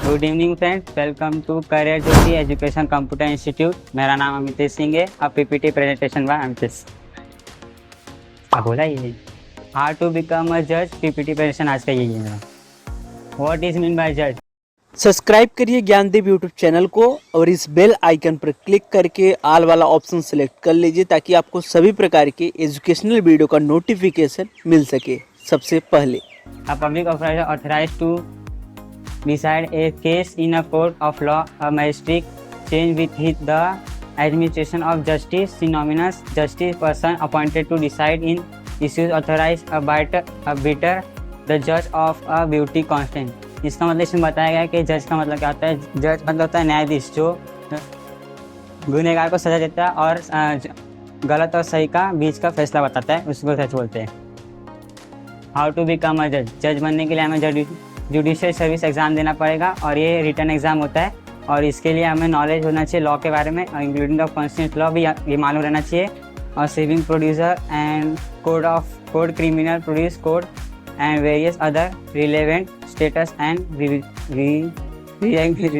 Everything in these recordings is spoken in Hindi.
Good evening friends, welcome to career Jyoti education computer institute. मेरा नाम अमितेश सिंह है। अब पीपीटी प्रेजेंटेशन बाय अमितेश। बोला ये हाउ टू बिकम अ जज। पीपीटी प्रेजेंटेशन आज का यही है मेरा। व्हाट इज मीन बाय जज। सब्सक्राइब करिए ज्ञानदीप यूट्यूब चैनल को और इस बेल आइकन पर क्लिक करके ऑल वाला ऑप्शन सेलेक्ट कर लीजिए ताकि आपको सभी प्रकार के एजुकेशनल वीडियो का नोटिफिकेशन मिल सके सबसे पहले। A public official authorized to decide a case in a court of law. A magistrate change with the administration of justice. Synonymous justice person appointed to decide in issues authorized a biter the judge of a beauty constant. इसका मतलब इसमें बताया गया कि जज का मतलब क्या होता है। जज मतलब होता है न्यायाधीश, जो गुनहगार को सजा देता है और गलत और सही का बीच का फैसला बताता है, उसको जज बोलते हैं। हाउ टू बिकम अ जज। जज बनने के लिए हमें जुडिशियल सर्विस एग्ज़ाम देना पड़ेगा और ये रिटर्न एग्ज़ाम होता है। और इसके लिए हमें नॉलेज होना चाहिए लॉ के बारे में, इंक्लूडिंग द कॉन्स्टिट्यूशनल लॉ भी ये मालूम रहना चाहिए। और civil producer and code criminal produce code and various other relevant status and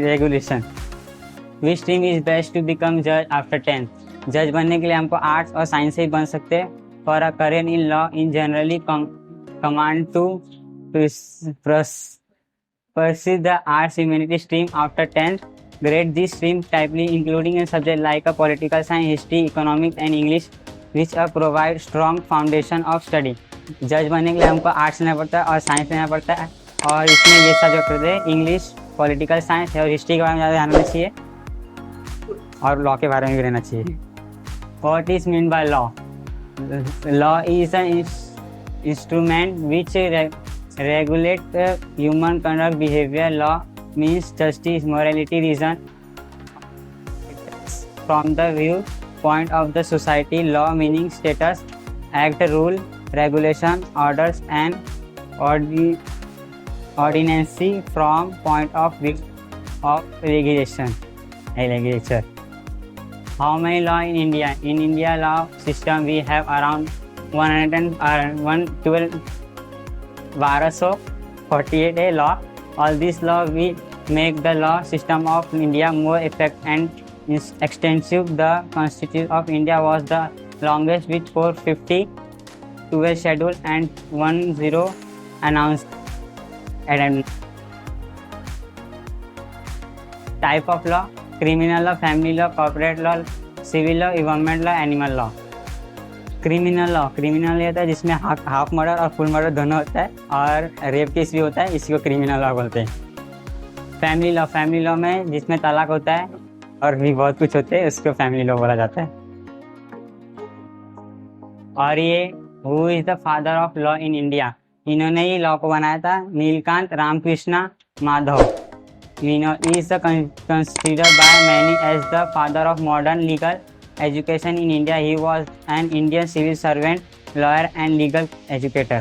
regulation. Which stream is best to become जज आफ्टर 10th। जज बनने के लिए हमको आर्ट्स और साइंस से ही बन सकते हैं। For a career in law in generally command to pursue the arts humanity stream after 10th grade. This stream typically including a subject like a political science, history, economics and English, which provide strong foundation of study. जज बनने के लिए हमको आर्ट्स लेना पड़ता है और साइंस लेना पड़ता है और इसमें ये सब्जेक्ट होते हैं इंग्लिश, पॉलिटिकल साइंस और हिस्ट्री के बारे में ज़्यादा ध्यान रखना चाहिए और लॉ के बारे में भी रहना चाहिए। What is mean by law? Law is an instrument which regulate human conduct, behavior. Law means justice, morality, reason from the viewpoint of the society. Law meaning status, act, rule, regulation, orders and ordinance from point of view of legislation. Legislature. How many law in India? In India law system we have around 1248 a law. All these law we make the law system of India more effective and extensive. The Constitution of India was the longest with 450 12 schedule and 10 announced. Type of law: criminal law, family law, corporate law, civil law, environment law, animal law. Criminal law ये होता है जिसमें हाफ मर्डर और फुल मर्डर दोनों होता है और रेप केस भी होता है, इसी को क्रिमिनल लॉ बोलते हैं। फैमिली लॉ में जिसमें तलाक होता है और भी बहुत कुछ होते हैं, उसको फैमिली लॉ बोला जाता है। और ये who is the father of law in India, इन्होंने ही लॉ को बनाया था, Nilkanth Ramkrishna Madhav. Is considered by many as the father of modern legal education in India. He was an Indian civil servant, lawyer and legal educator.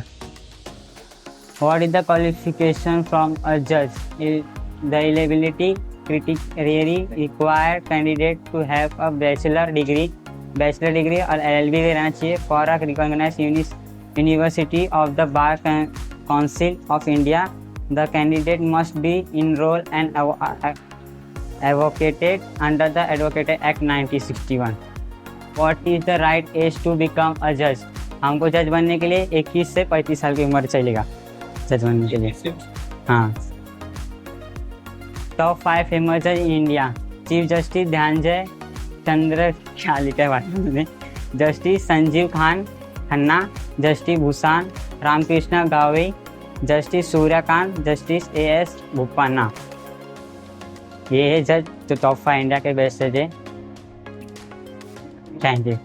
What is the qualification from a judge? The eligibility criteria require candidate to have a bachelor degree और LLB रहना चाहिए for a recognized university of the Bar Council of India. The candidate must be enrolled and advocated under the Advocate Act 1961. What is the right age to become a judge? हमको जज बनने के लिए 21 से 35 साल की उम्र चलेगा जज बनने के लिए। हाँ। टॉप 5 फेमस जज इन इंडिया। चीफ जस्टिस ध्यानजय चंद्र क्या लिखा है, जस्टिस संजीव खन्ना, जस्टिस भूषण रामकृष्ण गावे, justice Suryakant, justice AS Bopanna. ये है जज जो टॉप 5 इंडिया के बेस्ट जज है। Thank you.